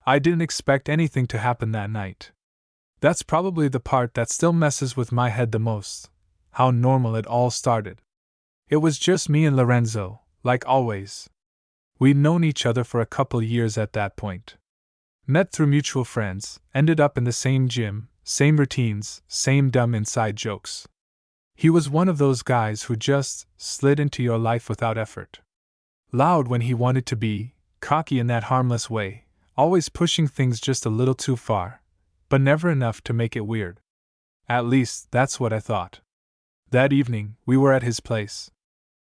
I didn't expect anything to happen that night. That's probably the part that still messes with my head the most. How normal it all started. It was just me and Lorenzo, like always. We'd known each other for a couple years at that point. Met through mutual friends, ended up in the same gym, same routines, same dumb inside jokes. He was one of those guys who just slid into your life without effort. Loud when he wanted to be, cocky in that harmless way, always pushing things just a little too far, but never enough to make it weird. At least, that's what I thought. That evening, we were at his place.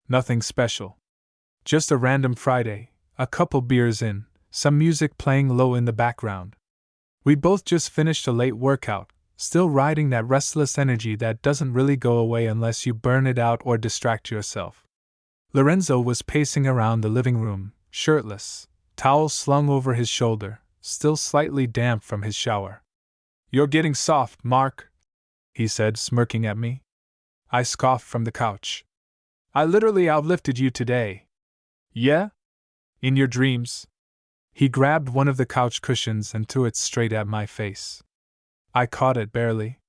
Nothing special. Just a random Friday, a couple beers in, some music playing low in the background. We both just finished a late workout, still riding that restless energy that doesn't really go away unless you burn it out or distract yourself. Lorenzo was pacing around the living room, shirtless, towel slung over his shoulder, still slightly damp from his shower. "You're getting soft, Mark," he said, smirking at me. I scoffed from the couch. "I literally outlifted you today." "Yeah? In your dreams?" He grabbed one of the couch cushions and threw it straight at my face. I caught it barely.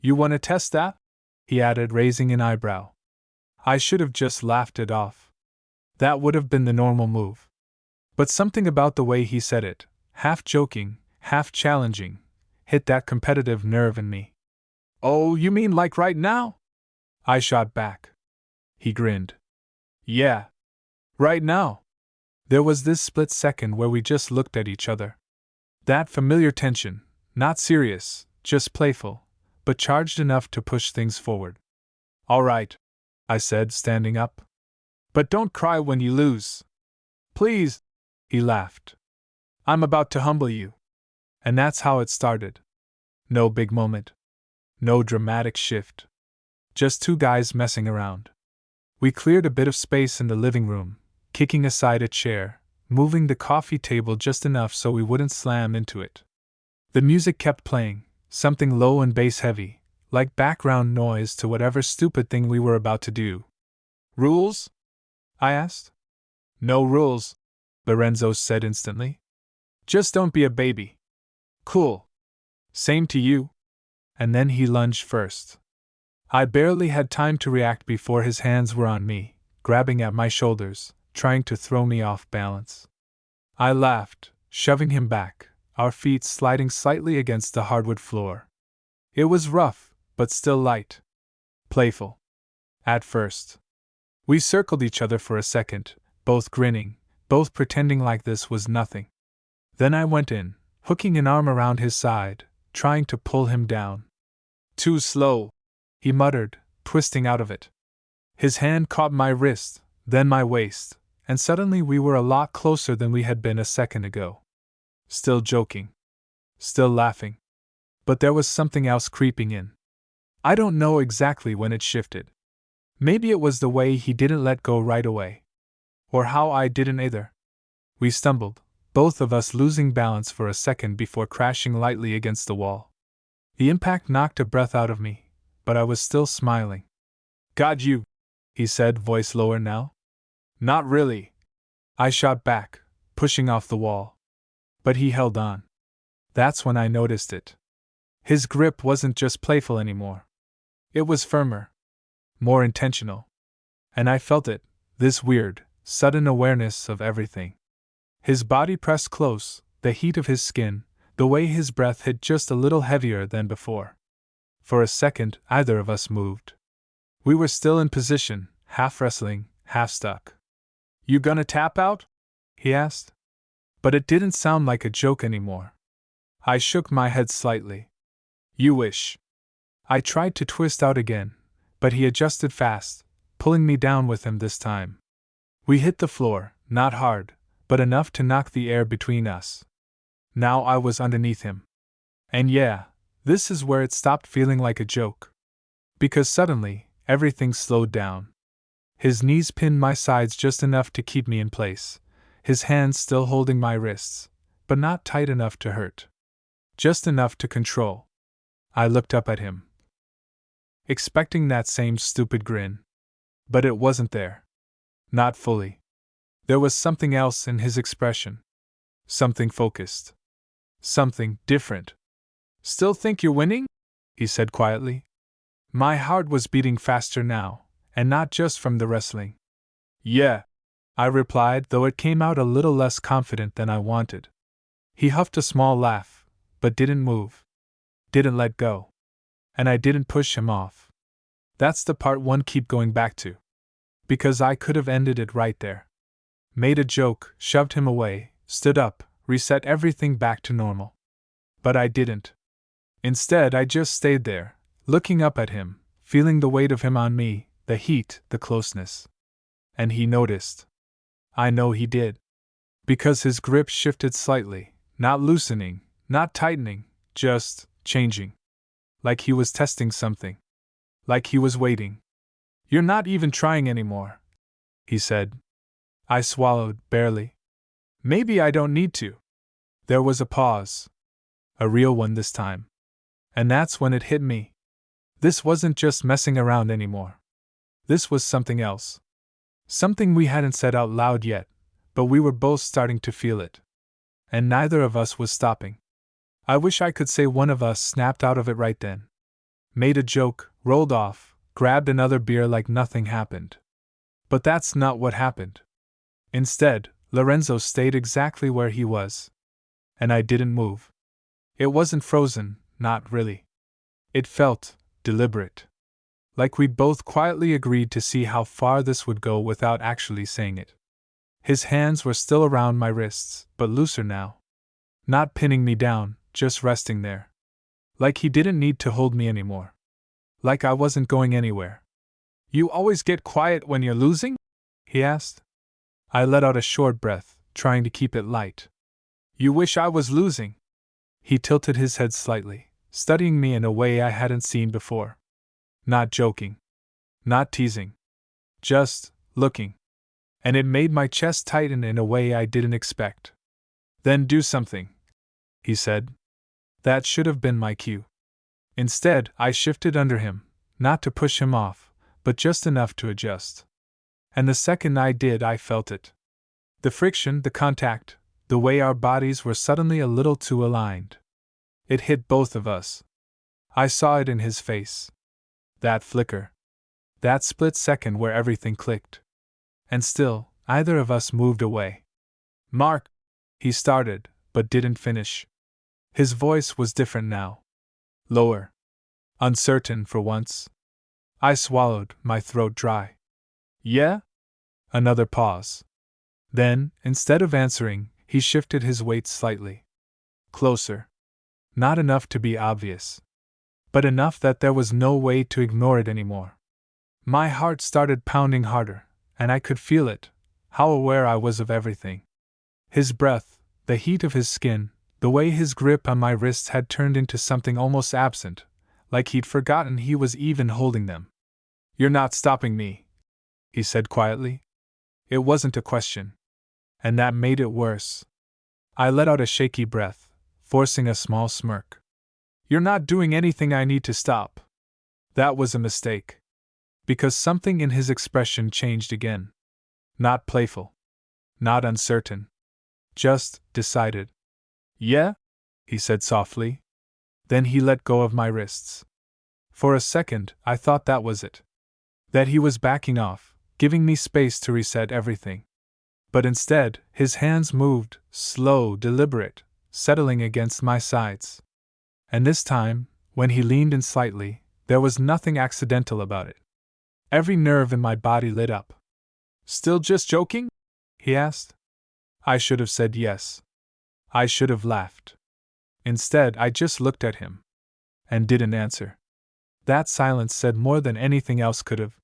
"You want to test that?" he added, raising an eyebrow. I should have just laughed it off. That would have been the normal move. But something about the way he said it, half joking, half challenging, hit that competitive nerve in me. "Oh, you mean like right now?" I shot back. He grinned. "Yeah. Right now." There was this split second where we just looked at each other. That familiar tension, not serious, just playful, but charged enough to push things forward. "All right," I said, standing up. "But don't cry when you lose. Please," he laughed. "I'm about to humble you." And that's how it started. No big moment. No dramatic shift. Just two guys messing around. We cleared a bit of space in the living room, kicking aside a chair, moving the coffee table just enough so we wouldn't slam into it. The music kept playing, something low and bass heavy, like background noise to whatever stupid thing we were about to do. "Rules?" I asked. "No rules," Lorenzo said instantly. "Just don't be a baby." "Cool. Same to you." And then he lunged first. I barely had time to react before his hands were on me, grabbing at my shoulders, trying to throw me off balance. I laughed, shoving him back, our feet sliding slightly against the hardwood floor. It was rough, but still light. Playful. At first. We circled each other for a second, both grinning, both pretending like this was nothing. Then I went in, hooking an arm around his side, trying to pull him down. "Too slow," he muttered, twisting out of it. His hand caught my wrist, then my waist, and suddenly we were a lot closer than we had been a second ago. Still joking. Still laughing. But there was something else creeping in. I don't know exactly when it shifted. Maybe it was the way he didn't let go right away. Or how I didn't either. We stumbled, both of us losing balance for a second before crashing lightly against the wall. The impact knocked a breath out of me, but I was still smiling. "Got you," he said, voice lower now. "Not really." I shot back, pushing off the wall. But he held on. That's when I noticed it. His grip wasn't just playful anymore. It was firmer. More intentional. And I felt it, this weird, sudden awareness of everything. His body pressed close, the heat of his skin, the way his breath hit just a little heavier than before. For a second, either of us moved. We were still in position, half wrestling, half stuck. "You gonna tap out?" he asked. But it didn't sound like a joke anymore. I shook my head slightly. "You wish." I tried to twist out again, but he adjusted fast, pulling me down with him this time. We hit the floor, not hard, but enough to knock the air between us. Now I was underneath him. And yeah, this is where it stopped feeling like a joke. Because suddenly, everything slowed down. His knees pinned my sides just enough to keep me in place, his hands still holding my wrists, but not tight enough to hurt. Just enough to control. I looked up at him, expecting that same stupid grin. But it wasn't there. Not fully. There was something else in his expression. Something focused. Something different. Still think you're winning? He said quietly. My heart was beating faster now, and not just from the wrestling. Yeah, I replied, though it came out a little less confident than I wanted. He huffed a small laugh, but didn't move. Didn't let go. And I didn't push him off. That's the part one keep going back to. Because I could have ended it right there. Made a joke, shoved him away, stood up, reset everything back to normal. But I didn't. Instead, I just stayed there, looking up at him, feeling the weight of him on me, the heat, the closeness. And he noticed. I know he did. Because his grip shifted slightly, not loosening, not tightening, just changing. Like he was testing something. Like he was waiting. You're not even trying anymore, he said. I swallowed, barely. Maybe I don't need to. There was a pause. A real one this time. And that's when it hit me. This wasn't just messing around anymore. This was something else. Something we hadn't said out loud yet, but we were both starting to feel it. And neither of us was stopping. I wish I could say one of us snapped out of it right then. Made a joke, rolled off, grabbed another beer like nothing happened. But that's not what happened. Instead, Lorenzo stayed exactly where he was. And I didn't move. It wasn't frozen, not really. It felt deliberate. Like we'd both quietly agreed to see how far this would go without actually saying it. His hands were still around my wrists, but looser now. Not pinning me down, just resting there. Like he didn't need to hold me anymore. Like I wasn't going anywhere. You always get quiet when you're losing? He asked. I let out a short breath, trying to keep it light. You wish I was losing? He tilted his head slightly, studying me in a way I hadn't seen before. Not joking. Not teasing. Just looking. And it made my chest tighten in a way I didn't expect. Then do something, he said. That should have been my cue. Instead, I shifted under him, not to push him off, but just enough to adjust. And the second I did, I felt it. The friction, the contact, the way our bodies were suddenly a little too aligned. It hit both of us. I saw it in his face. That flicker. That split second where everything clicked. And still, neither of us moved away. Mark, he started, but didn't finish. His voice was different now. Lower. Uncertain for once. I swallowed, my throat dry. Yeah? Another pause. Then, instead of answering, he shifted his weight slightly. Closer. Not enough to be obvious. But enough that there was no way to ignore it anymore. My heart started pounding harder, and I could feel it, how aware I was of everything. His breath, the heat of his skin, the way his grip on my wrists had turned into something almost absent, like he'd forgotten he was even holding them. You're not stopping me, he said quietly. It wasn't a question. And that made it worse. I let out a shaky breath, forcing a small smirk. You're not doing anything I need to stop. That was a mistake. Because something in his expression changed again. Not playful. Not uncertain. Just decided. Yeah? He said softly. Then he let go of my wrists. For a second, I thought that was it. That he was backing off, giving me space to reset everything. But instead, his hands moved, slow, deliberate, settling against my sides. And this time, when he leaned in slightly, there was nothing accidental about it. Every nerve in my body lit up. Still just joking? He asked. I should have said yes. I should have laughed. Instead, I just looked at him. And didn't answer. That silence said more than anything else could have.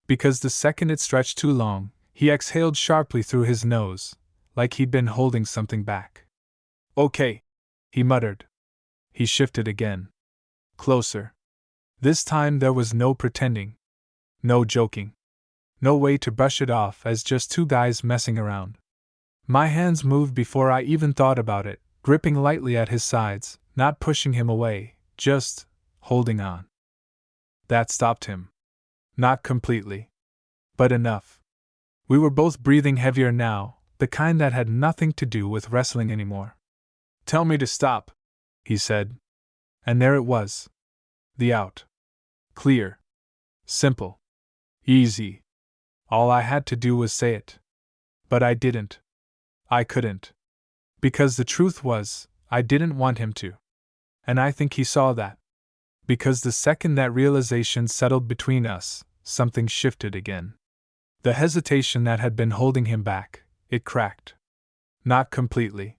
Because the second it stretched too long, he exhaled sharply through his nose, like he'd been holding something back. Okay, he muttered. He shifted again. Closer. This time there was no pretending. No joking. No way to brush it off as just two guys messing around. My hands moved before I even thought about it, gripping lightly at his sides, not pushing him away, just holding on. That stopped him. Not completely. But enough. We were both breathing heavier now, the kind that had nothing to do with wrestling anymore. Tell me to stop, he said. And there it was. The out. Clear. Simple. Easy. All I had to do was say it. But I didn't. I couldn't. Because the truth was, I didn't want him to. And I think he saw that. Because the second that realization settled between us, something shifted again. The hesitation that had been holding him back, it cracked. Not completely.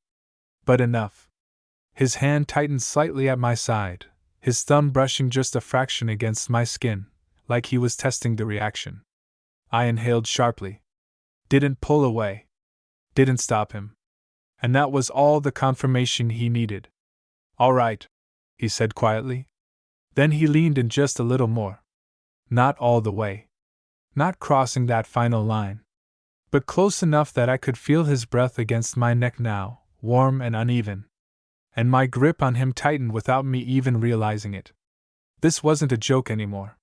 But enough. His hand tightened slightly at my side, his thumb brushing just a fraction against my skin, like he was testing the reaction. I inhaled sharply. Didn't pull away. Didn't stop him. And that was all the confirmation he needed. All right, he said quietly. Then he leaned in just a little more. Not all the way. Not crossing that final line. But close enough that I could feel his breath against my neck now, warm and uneven. And my grip on him tightened without me even realizing it. This wasn't a joke anymore.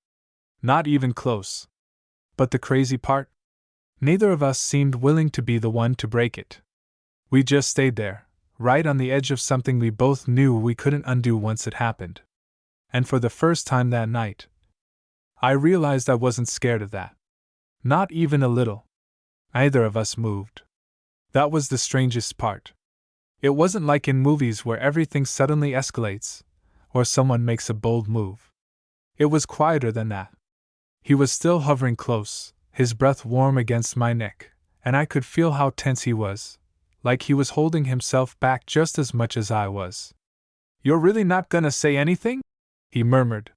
Not even close. But the crazy part? Neither of us seemed willing to be the one to break it. We just stayed there, right on the edge of something we both knew we couldn't undo once it happened. And for the first time that night, I realized I wasn't scared of that. Not even a little. Neither of us moved. That was the strangest part. It wasn't like in movies where everything suddenly escalates, or someone makes a bold move. It was quieter than that. He was still hovering close, his breath warm against my neck, and I could feel how tense he was, like he was holding himself back just as much as I was. You're really not gonna say anything? He murmured.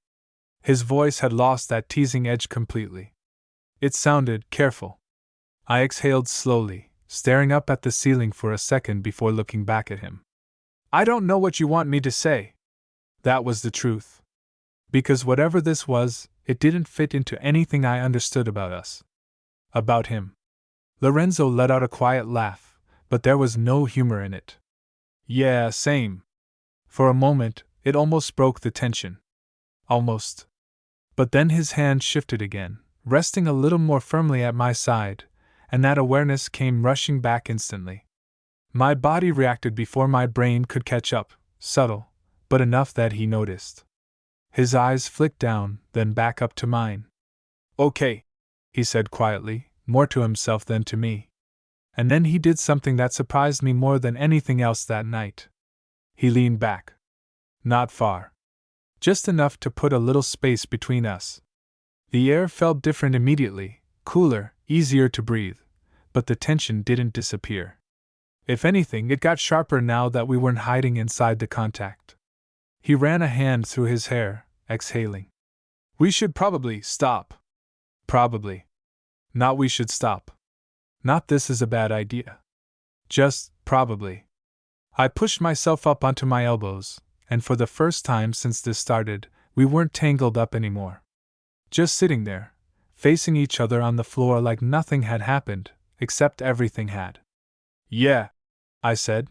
His voice had lost that teasing edge completely. It sounded careful. I exhaled slowly, staring up at the ceiling for a second before looking back at him. I don't know what you want me to say. That was the truth. Because whatever this was, it didn't fit into anything I understood about us. About him. Lorenzo let out a quiet laugh, but there was no humor in it. Yeah, same. For a moment, it almost broke the tension. Almost. But then his hand shifted again, resting a little more firmly at my side, and that awareness came rushing back instantly. My body reacted before my brain could catch up, subtle, but enough that he noticed. His eyes flicked down, then back up to mine. Okay, he said quietly, more to himself than to me. And then he did something that surprised me more than anything else that night. He leaned back. Not far. Just enough to put a little space between us. The air felt different immediately, cooler, easier to breathe, but the tension didn't disappear. If anything, it got sharper now that we weren't hiding inside the contact. He ran a hand through his hair, exhaling. We should probably stop. Probably. Not we should stop. Not this is a bad idea. Just, probably. I pushed myself up onto my elbows, and for the first time since this started, we weren't tangled up anymore. Just sitting there, facing each other on the floor like nothing had happened, except everything had. Yeah, I said.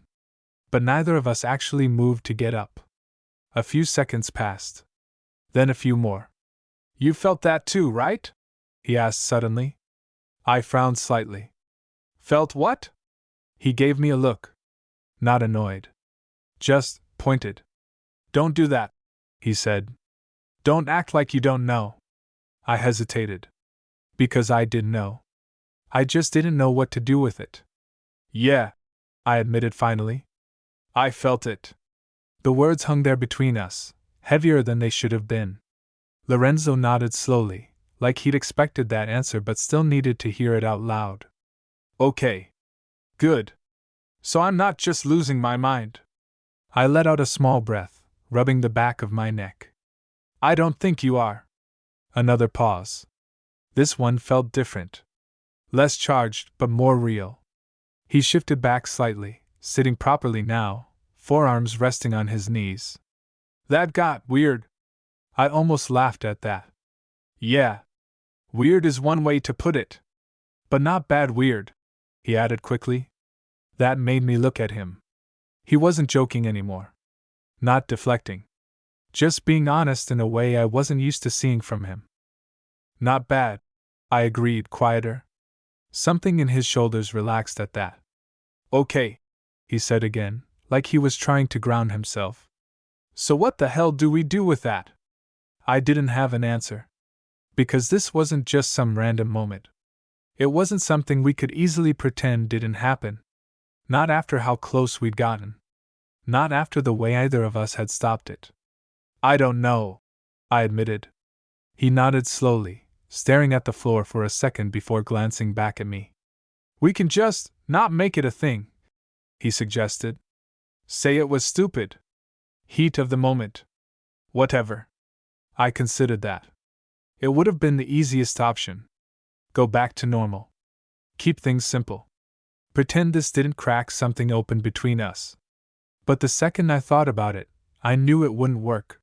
But neither of us actually moved to get up. A few seconds passed. Then a few more. You felt that too, right? He asked suddenly. I frowned slightly. Felt what? He gave me a look. Not annoyed. Just pointed. Don't do that, he said. Don't act like you don't know. I hesitated. Because I did know. I just didn't know what to do with it. Yeah, I admitted finally. I felt it. The words hung there between us, heavier than they should have been. Lorenzo nodded slowly, like he'd expected that answer but still needed to hear it out loud. Okay. Good. So I'm not just losing my mind. I let out a small breath, rubbing the back of my neck. I don't think you are. Another pause. This one felt different. Less charged, but more real. He shifted back slightly, sitting properly now, forearms resting on his knees. That got weird. I almost laughed at that. Yeah. Weird is one way to put it. But not bad weird, he added quickly. That made me look at him. He wasn't joking anymore. Not deflecting. Just being honest in a way I wasn't used to seeing from him. Not bad, I agreed, quieter. Something in his shoulders relaxed at that. Okay, he said again, like he was trying to ground himself. So what the hell do we do with that? I didn't have an answer. Because this wasn't just some random moment. It wasn't something we could easily pretend didn't happen. Not after how close we'd gotten. Not after the way either of us had stopped it. I don't know, I admitted. He nodded slowly, staring at the floor for a second before glancing back at me. We can just not make it a thing, he suggested. Say it was stupid. Heat of the moment. Whatever. I considered that. It would have been the easiest option. Go back to normal. Keep things simple. Pretend this didn't crack something open between us. But the second I thought about it, I knew it wouldn't work.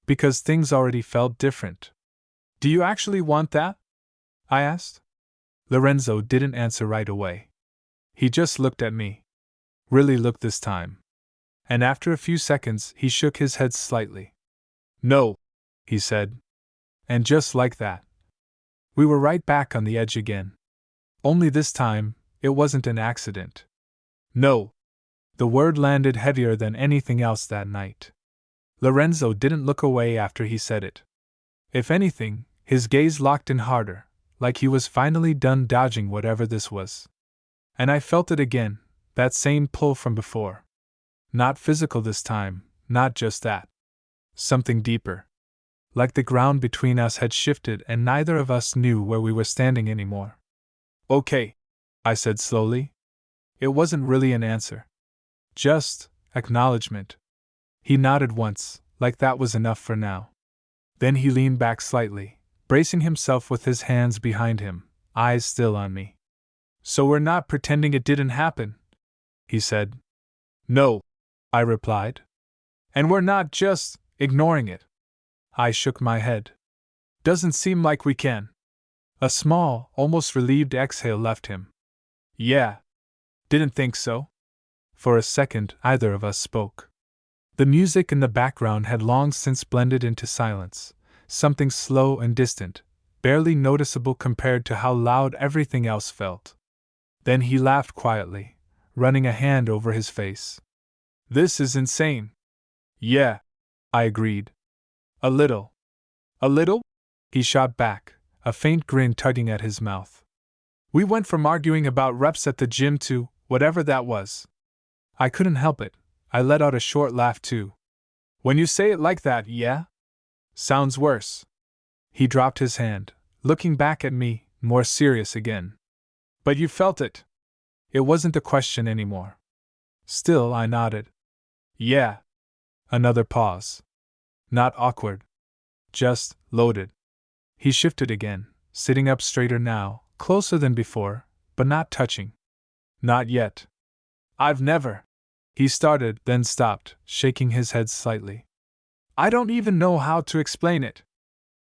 Because things already felt different. Do you actually want that? I asked. Lorenzo didn't answer right away. He just looked at me. Really looked this time. And after a few seconds, he shook his head slightly. No, he said. And just like that, we were right back on the edge again. Only this time, it wasn't an accident. No. The word landed heavier than anything else that night. Lorenzo didn't look away after he said it. If anything, his gaze locked in harder, like he was finally done dodging whatever this was. And I felt it again, that same pull from before. Not physical this time, not just that. Something deeper. Like the ground between us had shifted and neither of us knew where we were standing anymore. Okay, I said slowly. It wasn't really an answer. Just acknowledgement. He nodded once, like that was enough for now. Then he leaned back slightly, bracing himself with his hands behind him, eyes still on me. So we're not pretending it didn't happen, he said. No, I replied. And we're not just ignoring it. I shook my head. Doesn't seem like we can. A small, almost relieved exhale left him. Yeah. Didn't think so. For a second, either of us spoke. The music in the background had long since blended into silence, something slow and distant, barely noticeable compared to how loud everything else felt. Then he laughed quietly, running a hand over his face. This is insane. Yeah, I agreed. A little. A little? He shot back, a faint grin tugging at his mouth. We went from arguing about reps at the gym to whatever that was. I couldn't help it. I let out a short laugh too. When you say it like that, yeah? Sounds worse. He dropped his hand, looking back at me, more serious again. But you felt it. It wasn't a question anymore. Still, I nodded. Yeah. Another pause. Not awkward. Just loaded. He shifted again, sitting up straighter now, closer than before, but not touching. Not yet. I've never. He started, then stopped, shaking his head slightly. I don't even know how to explain it.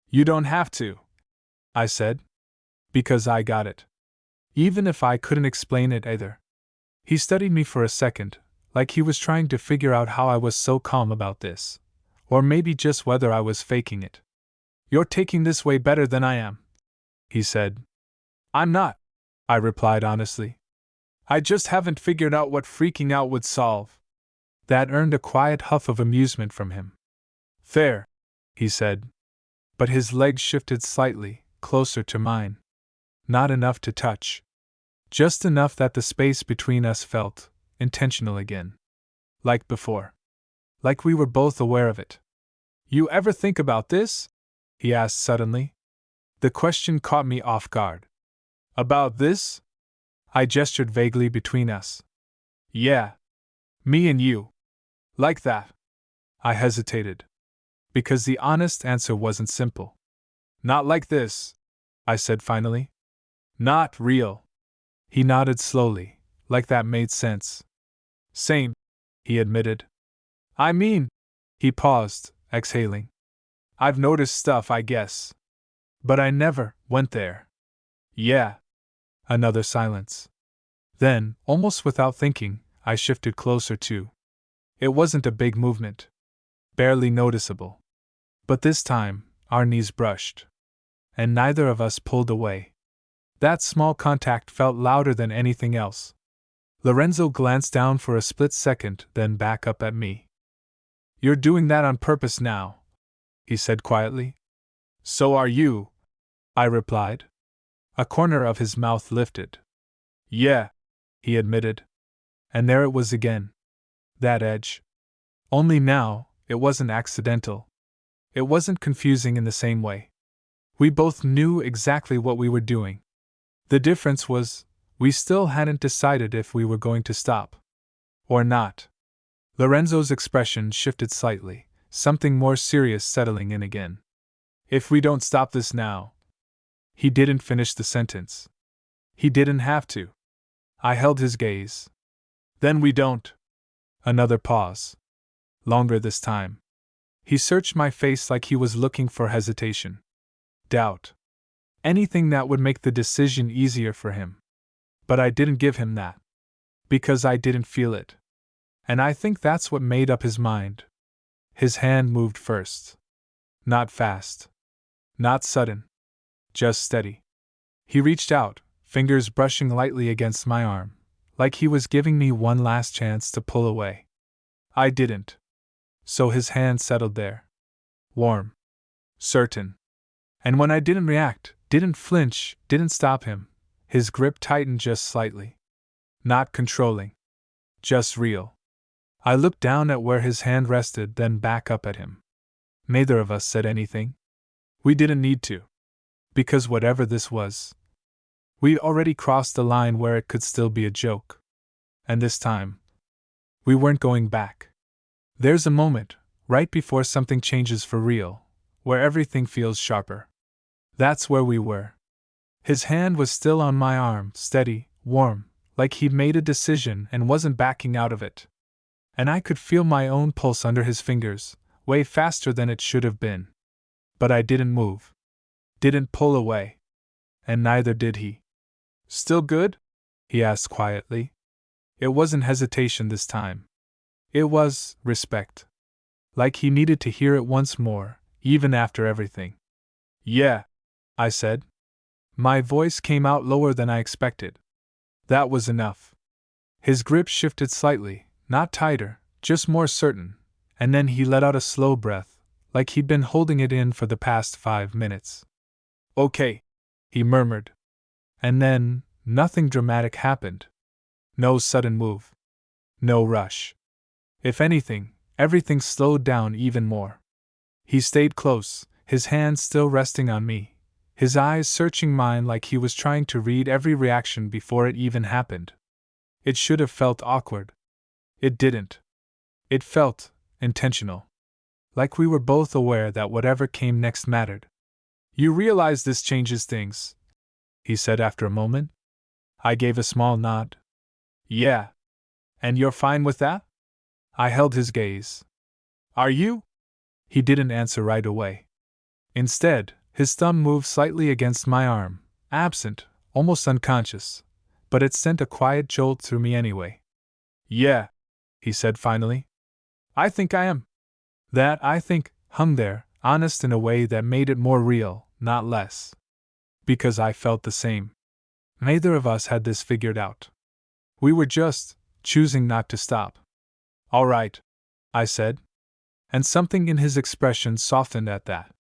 You don't have to, I said. Because I got it. Even if I couldn't explain it either. He studied me for a second, like he was trying to figure out how I was so calm about this. Or maybe just whether I was faking it. You're taking this way better than I am, he said. I'm not, I replied honestly. I just haven't figured out what freaking out would solve. That earned a quiet huff of amusement from him. Fair, he said. But his legs shifted slightly, closer to mine. Not enough to touch. Just enough that the space between us felt intentional again. Like before. Like we were both aware of it. You ever think about this? He asked suddenly. The question caught me off guard. About this? I gestured vaguely between us. Yeah. Me and you. Like that. I hesitated. Because the honest answer wasn't simple. Not like this, I said finally. Not real. He nodded slowly, like that made sense. Same, he admitted. I mean, he paused, exhaling. I've noticed stuff, I guess. But I never went there. Yeah. Another silence. Then, almost without thinking, I shifted closer too. It wasn't a big movement. Barely noticeable. But this time, our knees brushed. And neither of us pulled away. That small contact felt louder than anything else. Lorenzo glanced down for a split second, then back up at me. "You're doing that on purpose now," he said quietly. "So are you," I replied. A corner of his mouth lifted. "Yeah," he admitted. And there it was again. That edge. Only now, it wasn't accidental. It wasn't confusing in the same way. We both knew exactly what we were doing. The difference was, we still hadn't decided if we were going to stop. Or not. Lorenzo's expression shifted slightly, something more serious settling in again. "If we don't stop this now." He didn't finish the sentence. He didn't have to. I held his gaze. "Then we don't." Another pause. Longer this time. He searched my face like he was looking for hesitation. Doubt. Anything that would make the decision easier for him. But I didn't give him that. Because I didn't feel it. And I think that's what made up his mind. His hand moved first. Not fast. Not sudden. Just steady. He reached out, fingers brushing lightly against my arm, like he was giving me one last chance to pull away. I didn't. So his hand settled there. Warm. Certain. And when I didn't react, didn't flinch, didn't stop him, his grip tightened just slightly. Not controlling. Just real. I looked down at where his hand rested, then back up at him. Neither of us said anything. We didn't need to. Because whatever this was, we'd already crossed the line where it could still be a joke. And this time, we weren't going back. There's a moment, right before something changes for real, where everything feels sharper. That's where we were. His hand was still on my arm, steady, warm, like he'd made a decision and wasn't backing out of it. And I could feel my own pulse under his fingers, way faster than it should have been. But I didn't move. Didn't pull away. And neither did he. "Still good?" he asked quietly. It wasn't hesitation this time. It was respect. Like he needed to hear it once more, even after everything. "Yeah," I said. My voice came out lower than I expected. That was enough. His grip shifted slightly, not tighter, just more certain, and then he let out a slow breath, like he'd been holding it in for the past 5 minutes. "Okay," he murmured. And then, nothing dramatic happened. No sudden move. No rush. If anything, everything slowed down even more. He stayed close, his hand still resting on me, his eyes searching mine like he was trying to read every reaction before it even happened. It should have felt awkward. It didn't. It felt intentional. Like we were both aware that whatever came next mattered. "You realize this changes things," he said after a moment. I gave a small nod. "Yeah. And you're fine with that?" I held his gaze. "Are you?" He didn't answer right away. Instead, his thumb moved slightly against my arm, absent, almost unconscious, but it sent a quiet jolt through me anyway. "Yeah," he said finally. "I think I am." That "I think" hung there, honest in a way that made it more real, not less. Because I felt the same. Neither of us had this figured out. We were just choosing not to stop. "All right," I said. And something in his expression softened at that.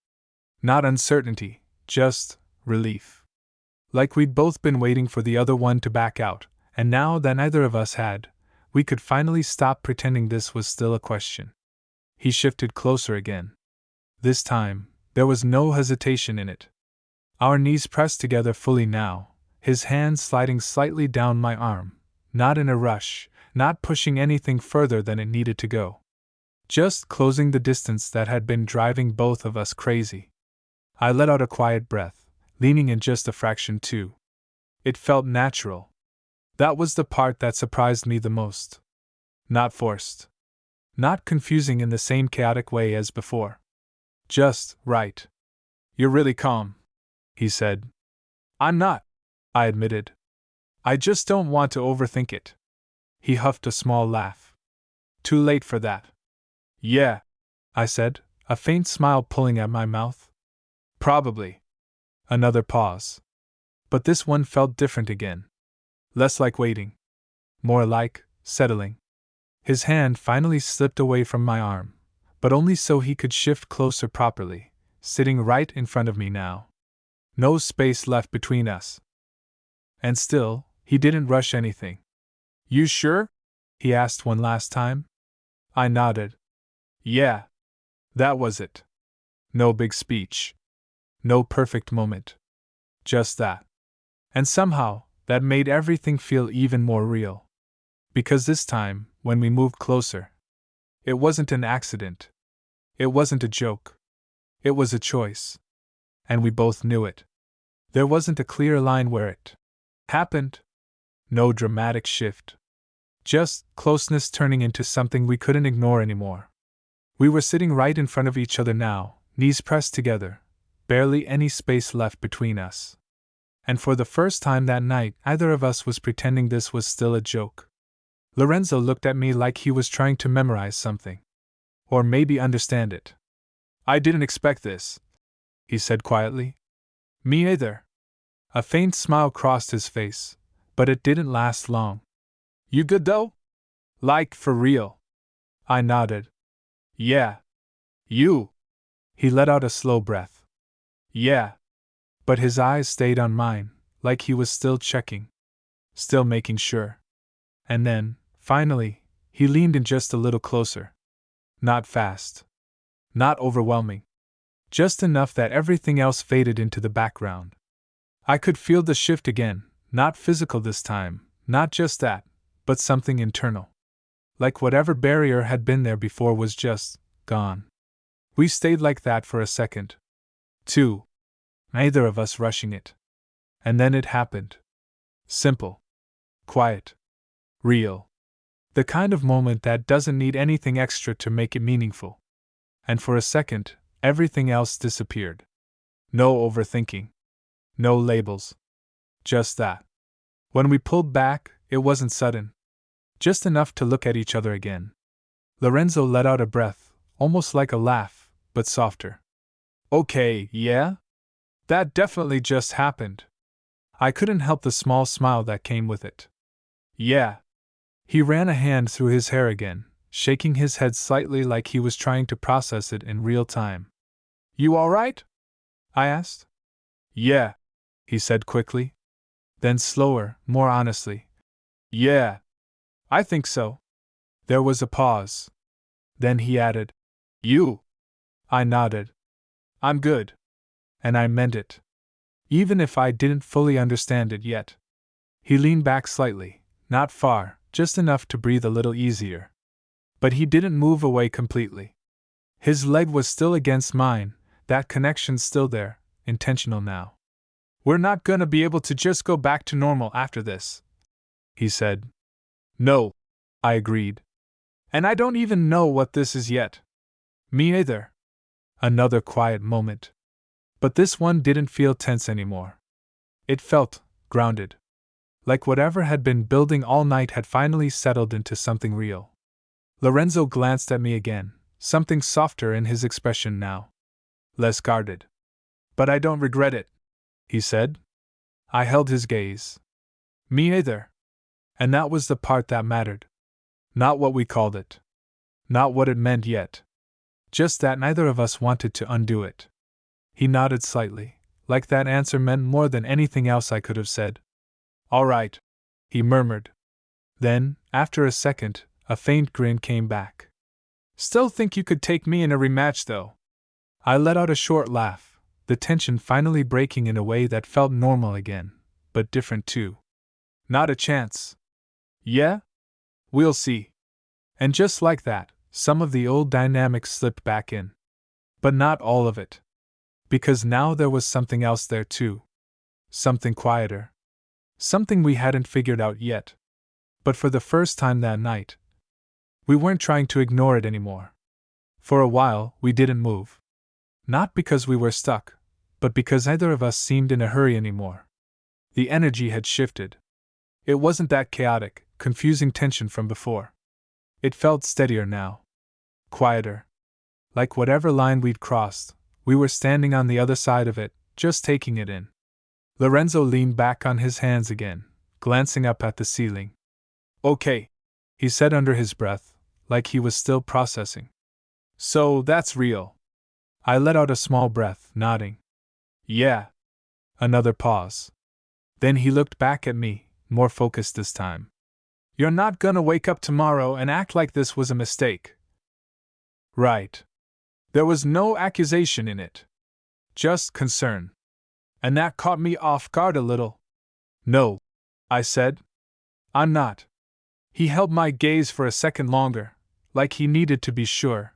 Not uncertainty, just relief. Like we'd both been waiting for the other one to back out, and now that neither of us had, we could finally stop pretending this was still a question. He shifted closer again. This time, there was no hesitation in it. Our knees pressed together fully now, his hand sliding slightly down my arm, not in a rush, not pushing anything further than it needed to go. Just closing the distance that had been driving both of us crazy. I let out a quiet breath, leaning in just a fraction too. It felt natural. That was the part that surprised me the most. Not forced. Not confusing in the same chaotic way as before. Just right. "You're really calm," he said. "I'm not," I admitted. "I just don't want to overthink it." He huffed a small laugh. "Too late for that." "Yeah," I said, a faint smile pulling at my mouth. "Probably." Another pause. But this one felt different again. Less like waiting. More like, settling. His hand finally slipped away from my arm, but only so he could shift closer properly, sitting right in front of me now. No space left between us. And still, he didn't rush anything. You sure? He asked one last time. I nodded. Yeah. That was it. No big speech. No perfect moment. Just that. And somehow, that made everything feel even more real. Because this time, when we moved closer, it wasn't an accident. It wasn't a joke. It was a choice. And we both knew it. There wasn't a clear line where it happened. No dramatic shift. Just closeness turning into something we couldn't ignore anymore. We were sitting right in front of each other now, knees pressed together, barely any space left between us. And for the first time that night, either of us was pretending this was still a joke. Lorenzo looked at me like he was trying to memorize something. Or maybe understand it. I didn't expect this, he said quietly. Me either. A faint smile crossed his face, but it didn't last long. You good though? Like, for real? I nodded. Yeah. You? He let out a slow breath. Yeah. But his eyes stayed on mine, like he was still checking. Still making sure. And then, finally, he leaned in just a little closer. Not fast. Not overwhelming. Just enough that everything else faded into the background. I could feel the shift again, not physical this time, not just that, but something internal. Like whatever barrier had been there before was just gone. We stayed like that for a second. 2. Neither of us rushing it. And then it happened. Simple. Quiet. Real. The kind of moment that doesn't need anything extra to make it meaningful. And for a second, everything else disappeared. No overthinking. No labels. Just that. When we pulled back, it wasn't sudden. Just enough to look at each other again. Lorenzo let out a breath, almost like a laugh, but softer. Okay, yeah? That definitely just happened. I couldn't help the small smile that came with it. Yeah. He ran a hand through his hair again, shaking his head slightly like he was trying to process it in real time. You all right? I asked. Yeah, he said quickly. Then slower, more honestly. Yeah. I think so. There was a pause. Then he added, You? I nodded. I'm good. And I meant it. Even if I didn't fully understand it yet. He leaned back slightly, not far, just enough to breathe a little easier. But he didn't move away completely. His leg was still against mine, that connection still there, intentional now. We're not gonna be able to just go back to normal after this, he said. No, I agreed. And I don't even know what this is yet. Me either. Another quiet moment. But this one didn't feel tense anymore. It felt grounded. Like whatever had been building all night had finally settled into something real. Lorenzo glanced at me again, something softer in his expression now. Less guarded. But I don't regret it, he said. I held his gaze. Me either. And that was the part that mattered. Not what we called it. Not what it meant yet. Just that neither of us wanted to undo it. He nodded slightly, like that answer meant more than anything else I could have said. All right, he murmured. Then, after a second, a faint grin came back. Still think you could take me in a rematch, though? I let out a short laugh, the tension finally breaking in a way that felt normal again, but different too. Not a chance. Yeah? We'll see. And just like that, some of the old dynamics slipped back in. But not all of it. Because now there was something else there too. Something quieter. Something we hadn't figured out yet. But for the first time that night, we weren't trying to ignore it anymore. For a while, we didn't move. Not because we were stuck, but because neither of us seemed in a hurry anymore. The energy had shifted. It wasn't that chaotic, confusing tension from before. It felt steadier now. Quieter. Like whatever line we'd crossed, we were standing on the other side of it, just taking it in. Lorenzo leaned back on his hands again, glancing up at the ceiling. Okay, he said under his breath, like he was still processing. So that's real. I let out a small breath, nodding. Yeah. Another pause. Then he looked back at me, more focused this time. You're not gonna wake up tomorrow and act like this was a mistake. Right. There was no accusation in it. Just concern. And that caught me off guard a little. No, I said. I'm not. He held my gaze for a second longer, like he needed to be sure.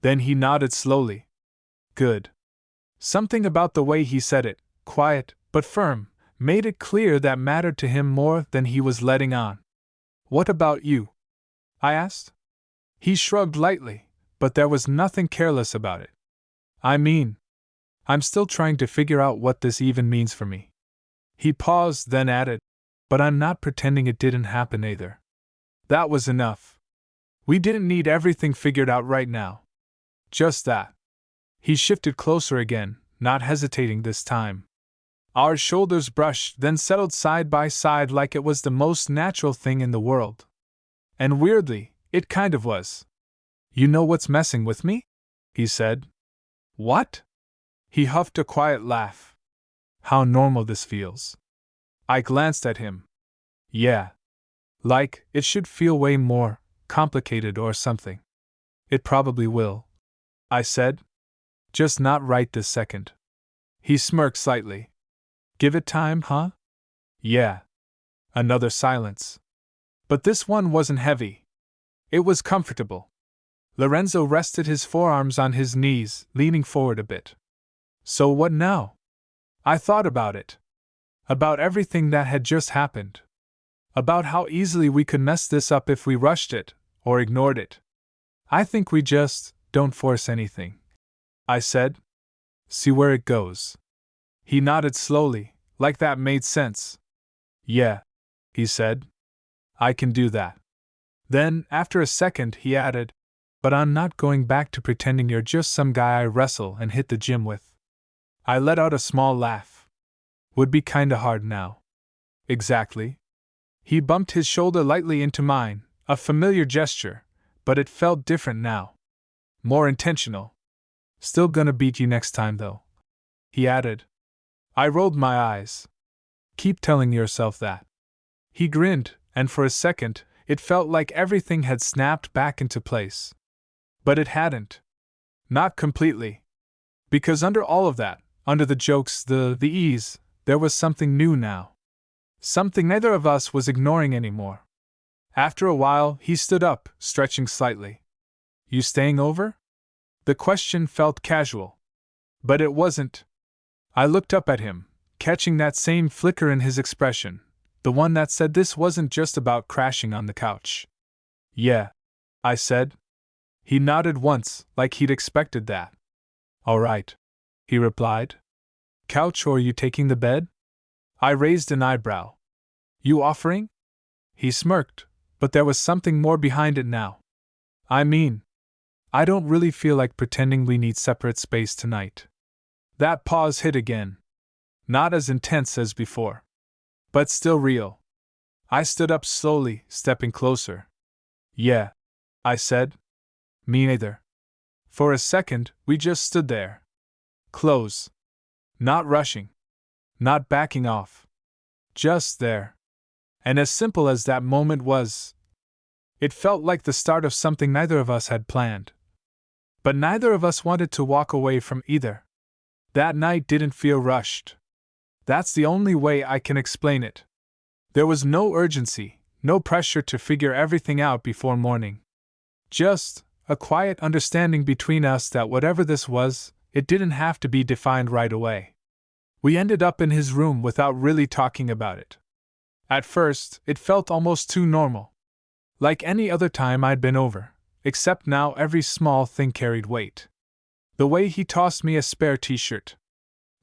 Then he nodded slowly. Good. Something about the way he said it, quiet but firm, made it clear that mattered to him more than he was letting on. What about you? I asked. He shrugged lightly, but there was nothing careless about it. I mean, I'm still trying to figure out what this even means for me. He paused, then added, but I'm not pretending it didn't happen either. That was enough. We didn't need everything figured out right now. Just that. He shifted closer again, not hesitating this time. Our shoulders brushed, then settled side by side like it was the most natural thing in the world. And weirdly, it kind of was. You know what's messing with me? He said. What? He huffed a quiet laugh. How normal this feels. I glanced at him. Yeah. Like, it should feel way more complicated or something. It probably will, I said. Just not right this second. He smirked slightly. Give it time, huh? Yeah. Another silence. But this one wasn't heavy. It was comfortable. Lorenzo rested his forearms on his knees, leaning forward a bit. So what now? I thought about it. About everything that had just happened. About how easily we could mess this up if we rushed it, or ignored it. I think we just don't force anything. I said. See where it goes. He nodded slowly, like that made sense. Yeah, he said. I can do that. Then, after a second, he added, but I'm not going back to pretending you're just some guy I wrestle and hit the gym with. I let out a small laugh. Would be kinda hard now. Exactly. He bumped his shoulder lightly into mine, a familiar gesture, but it felt different now. More intentional. Still gonna beat you next time, though. He added. I rolled my eyes. Keep telling yourself that. He grinned, and for a second, it felt like everything had snapped back into place. But it hadn't. Not completely. Because under all of that, under the jokes, the ease, there was something new now. Something neither of us was ignoring anymore. After a while, he stood up, stretching slightly. You staying over? The question felt casual. But it wasn't. I looked up at him, catching that same flicker in his expression, the one that said this wasn't just about crashing on the couch. Yeah, I said. He nodded once, like he'd expected that. All right, he replied. Couch or you taking the bed? I raised an eyebrow. You offering? He smirked, but there was something more behind it now. I mean, I don't really feel like pretending we need separate space tonight. That pause hit again. Not as intense as before. But still real. I stood up slowly, stepping closer. Yeah, I said. Me neither. For a second, we just stood there. Close. Not rushing. Not backing off. Just there. And as simple as that moment was, it felt like the start of something neither of us had planned. But neither of us wanted to walk away from either. That night didn't feel rushed. That's the only way I can explain it. There was no urgency, no pressure to figure everything out before morning. Just a quiet understanding between us that whatever this was, it didn't have to be defined right away. We ended up in his room without really talking about it. At first, it felt almost too normal. Like any other time I'd been over, except now every small thing carried weight. The way he tossed me a spare t-shirt.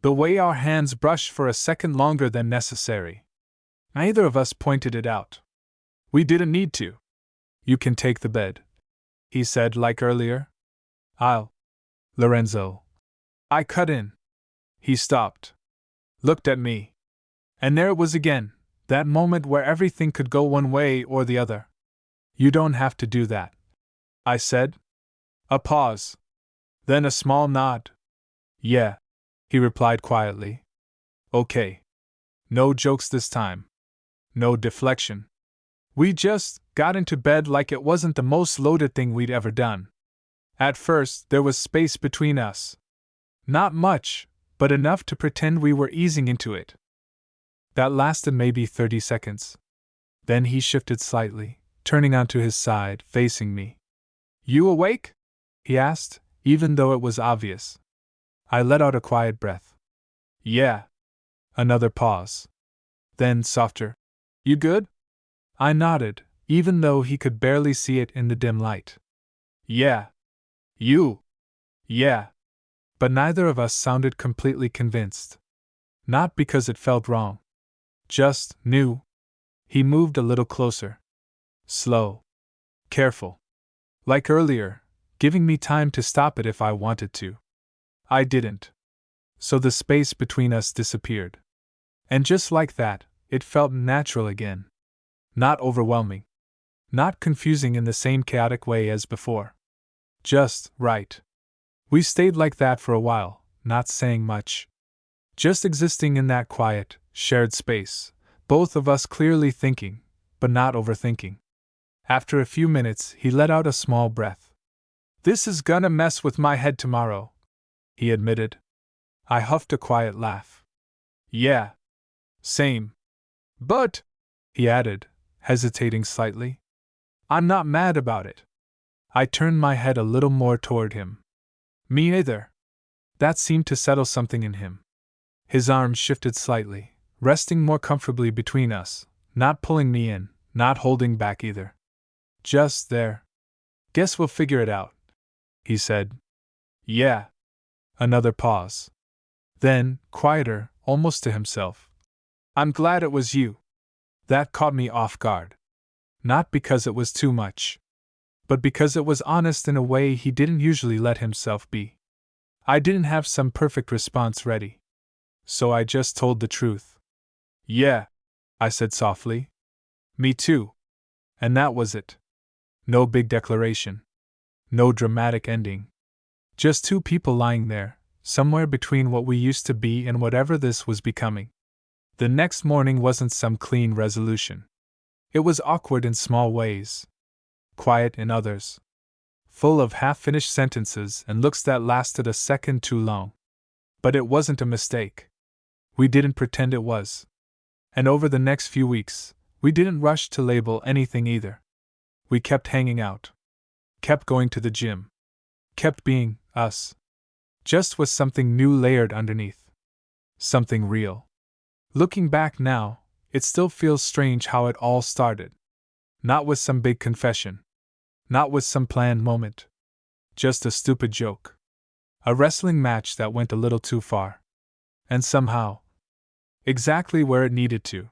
The way our hands brushed for a second longer than necessary. Neither of us pointed it out. We didn't need to. You can take the bed, he said like earlier. Lorenzo. I cut in. He stopped. Looked at me. And there it was again, That moment where everything could go one way or the other. You don't have to do that, I said. A pause. Then a small nod. Yeah, he replied quietly. Okay. No jokes this time. No deflection. We just got into bed like it wasn't the most loaded thing we'd ever done. At first, there was space between us. Not much, but enough to pretend we were easing into it. That lasted maybe 30 seconds. Then he shifted slightly, turning onto his side, facing me. You awake? He asked, even though it was obvious. I let out a quiet breath. Yeah. Another pause. Then softer. You good? I nodded, even though he could barely see it in the dim light. Yeah. You? Yeah. But neither of us sounded completely convinced. Not because it felt wrong. Just knew. He moved a little closer. Slow. Careful. Like earlier, giving me time to stop it if I wanted to. I didn't. So the space between us disappeared. And just like that, it felt natural again. Not overwhelming. Not confusing in the same chaotic way as before. Just right. We stayed like that for a while, not saying much. Just existing in that quiet, shared space, both of us clearly thinking, but not overthinking. After a few minutes, he let out a small breath. This is gonna mess with my head tomorrow, he admitted. I huffed a quiet laugh. Yeah. Same. But, he added, hesitating slightly, I'm not mad about it. I turned my head a little more toward him. Me either. That seemed to settle something in him. His arms shifted slightly, resting more comfortably between us, not pulling me in, not holding back either. Just there. Guess we'll figure it out, he said. Yeah. Another pause. Then, quieter, almost to himself. I'm glad it was you. That caught me off guard. Not because it was too much, but because it was honest in a way he didn't usually let himself be. I didn't have some perfect response ready. So I just told the truth. Yeah, I said softly. Me too. And that was it. No big declaration. No dramatic ending. Just two people lying there, somewhere between what we used to be and whatever this was becoming. The next morning wasn't some clean resolution. It was awkward in small ways. Quiet in others. Full of half-finished sentences and looks that lasted a second too long. But it wasn't a mistake. We didn't pretend it was. And over the next few weeks, we didn't rush to label anything either. We kept hanging out. Kept going to the gym. Kept being us. Just with something new layered underneath. Something real. Looking back now, it still feels strange how it all started. Not with some big confession. Not with some planned moment. Just a stupid joke. A wrestling match that went a little too far. And somehow, exactly where it needed to.